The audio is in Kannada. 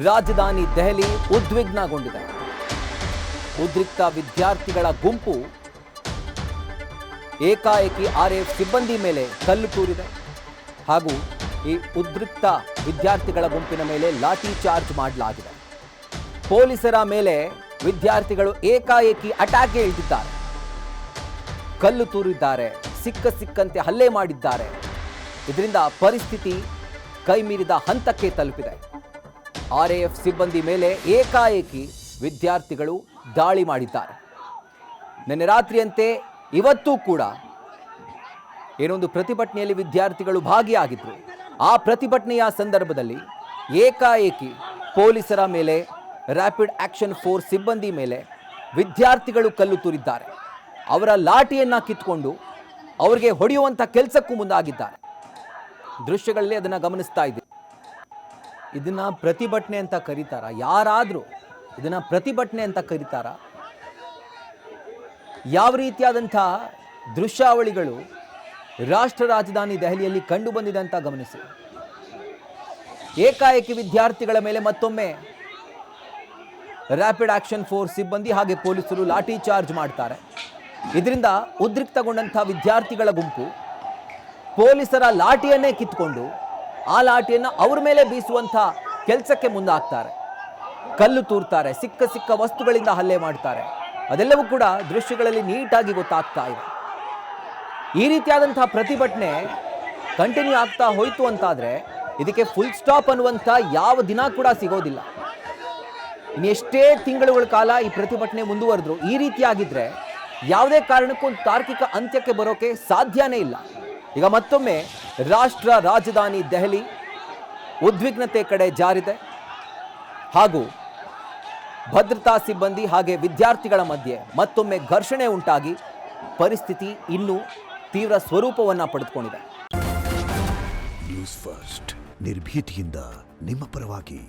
ರಾಜಧಾನಿ ದೆಹಲಿ ಉದ್ವಿಗ್ನಗೊಂಡಿದೆ. ಉದ್ರಿಕ್ತ ವಿದ್ಯಾರ್ಥಿಗಳ ಗುಂಪು ಏಕಾಏಕಿ ಆರ್ಎಎಫ್ ಸಿಬ್ಬಂದಿ ಮೇಲೆ ಕಲ್ಲು ತೂರಿದೆ ಹಾಗೂ ಈ ಉದ್ರಿಕ್ತ ವಿದ್ಯಾರ್ಥಿಗಳ ಗುಂಪಿನ ಮೇಲೆ ಲಾಠಿ ಚಾರ್ಜ್ ಮಾಡಲಾಗಿದೆ. ಪೊಲೀಸರ ಮೇಲೆ ವಿದ್ಯಾರ್ಥಿಗಳು ಏಕಾಏಕಿ ಅಟ್ಯಾಕ್ಗೆ ಇಳಿದಿದ್ದಾರೆ. ಕಲ್ಲು ತೂರಿದ್ದಾರೆ, ಸಿಕ್ಕಂತೆ ಹಲ್ಲೆ ಮಾಡಿದ್ದಾರೆ. ಇದರಿಂದ ಪರಿಸ್ಥಿತಿ ಕೈಮೀರಿದ ಹಂತಕ್ಕೆ ತಲುಪಿದೆ. ಆರ್ಎಎಫ್ ಸಿಬ್ಬಂದಿ ಮೇಲೆ ಏಕಾಏಕಿ ವಿದ್ಯಾರ್ಥಿಗಳು ದಾಳಿ ಮಾಡಿದ್ದಾರೆ. ನಿನ್ನೆ ರಾತ್ರಿಯಂತೆ ಇವತ್ತೂ ಕೂಡ ಏನೊಂದು ಪ್ರತಿಭಟನೆಯಲ್ಲಿ ವಿದ್ಯಾರ್ಥಿಗಳು ಭಾಗಿಯಾಗಿದ್ದರು. ಆ ಪ್ರತಿಭಟನೆಯ ಸಂದರ್ಭದಲ್ಲಿ ಏಕಾಏಕಿ ಪೊಲೀಸರ ಮೇಲೆ, ರ್ಯಾಪಿಡ್ ಆಕ್ಷನ್ ಫೋರ್ಸ್ ಸಿಬ್ಬಂದಿ ಮೇಲೆ ವಿದ್ಯಾರ್ಥಿಗಳು ಕಲ್ಲು ತೂರಿದ್ದಾರೆ. ಅವರ ಲಾಠಿಯನ್ನು ಕಿತ್ಕೊಂಡು ಅವರಿಗೆ ಹೊಡೆಯುವಂಥ ಕೆಲಸಕ್ಕೂ ಮುಂದಾಗಿದ್ದಾರೆ. ದೃಶ್ಯಗಳಲ್ಲಿ ಅದನ್ನು ಗಮನಿಸ್ತಾ ಇದ್ದೀವಿ. ಇದನ್ನು ಪ್ರತಿಭಟನೆ ಅಂತ ಕರೀತಾರ? ಯಾರಾದರೂ ಇದನ್ನು ಪ್ರತಿಭಟನೆ ಅಂತ ಕರೀತಾರ? ಯಾವ ರೀತಿಯಾದಂಥ ದೃಶ್ಯಾವಳಿಗಳು ರಾಷ್ಟ್ರ ರಾಜಧಾನಿ ದೆಹಲಿಯಲ್ಲಿ ಕಂಡು ಬಂದಿದೆ ಅಂತ ಗಮನಿಸಿ. ಏಕಾಏಕಿ ವಿದ್ಯಾರ್ಥಿಗಳ ಮೇಲೆ ಮತ್ತೊಮ್ಮೆ ರ್ಯಾಪಿಡ್ ಆಕ್ಷನ್ ಫೋರ್ಸ್ ಸಿಬ್ಬಂದಿ ಹಾಗೆ ಪೊಲೀಸರು ಲಾಠಿ ಚಾರ್ಜ್ ಮಾಡ್ತಾರೆ. ಇದರಿಂದ ಉದ್ರಿಕ್ತಗೊಂಡಂಥ ವಿದ್ಯಾರ್ಥಿಗಳ ಗುಂಪು ಪೊಲೀಸರ ಲಾಠಿಯನ್ನೇ ಕಿತ್ಕೊಂಡು ಆ ಲಾಠಿಯನ್ನು ಅವ್ರ ಮೇಲೆ ಬೀಸುವಂಥ ಕೆಲಸಕ್ಕೆ ಮುಂದಾಗ್ತಾರೆ. ಕಲ್ಲು ತೂರ್ತಾರೆ, ಸಿಕ್ಕ ವಸ್ತುಗಳಿಂದ ಹಲ್ಲೆ ಮಾಡ್ತಾರೆ. ಅದೆಲ್ಲವೂ ಕೂಡ ದೃಶ್ಯಗಳಲ್ಲಿ ನೀಟಾಗಿ ಗೊತ್ತಾಗ್ತಾ ಇದೆ. ಈ ರೀತಿಯಾದಂಥ ಪ್ರತಿಭಟನೆ ಕಂಟಿನ್ಯೂ ಆಗ್ತಾ ಹೋಯಿತು ಅಂತಾದರೆ ಇದಕ್ಕೆ ಫುಲ್ ಸ್ಟಾಪ್ ಅನ್ನುವಂಥ ಯಾವ ದಿನ ಕೂಡ ಸಿಗೋದಿಲ್ಲ. ಇನ್ನೆಷ್ಟೇ ತಿಂಗಳುಗಳ ಕಾಲ ಈ ಪ್ರತಿಭಟನೆ ಮುಂದುವರೆದ್ರು ಈ ರೀತಿಯಾಗಿದ್ದರೆ ಯಾವುದೇ ಕಾರಣಕ್ಕೂ ಒಂದು ತಾರ್ಕಿಕ ಅಂತ್ಯಕ್ಕೆ ಬರೋಕೆ ಸಾಧ್ಯನೇ ಇಲ್ಲ. ಈಗ ಮತ್ತೊಮ್ಮೆ ರಾಷ್ಟ್ರ ರಾಜಧಾನಿ ದೆಹಲಿ ಉದ್ವಿಗ್ನತೆ ಕಡೆ ಜಾರಿದೆ ಹಾಗೂ ಭದ್ರತಾ ಸಿಬ್ಬಂದಿ ಹಾಗೆ ವಿದ್ಯಾರ್ಥಿಗಳ ಮಧ್ಯೆ ಮತ್ತೊಮ್ಮೆ ಘರ್ಷಣೆ ಉಂಟಾಗಿ ಪರಿಸ್ಥಿತಿ ಇನ್ನೂ ತೀವ್ರ ಸ್ವರೂಪವನ್ನು ಪಡೆದುಕೊಂಡಿದೆ. ನ್ಯೂಸ್ ಫಸ್ಟ್ ನಿರ್ಭೀತಿಯಿಂದ ನಿಮ್ಮ ಪರವಾಗಿ.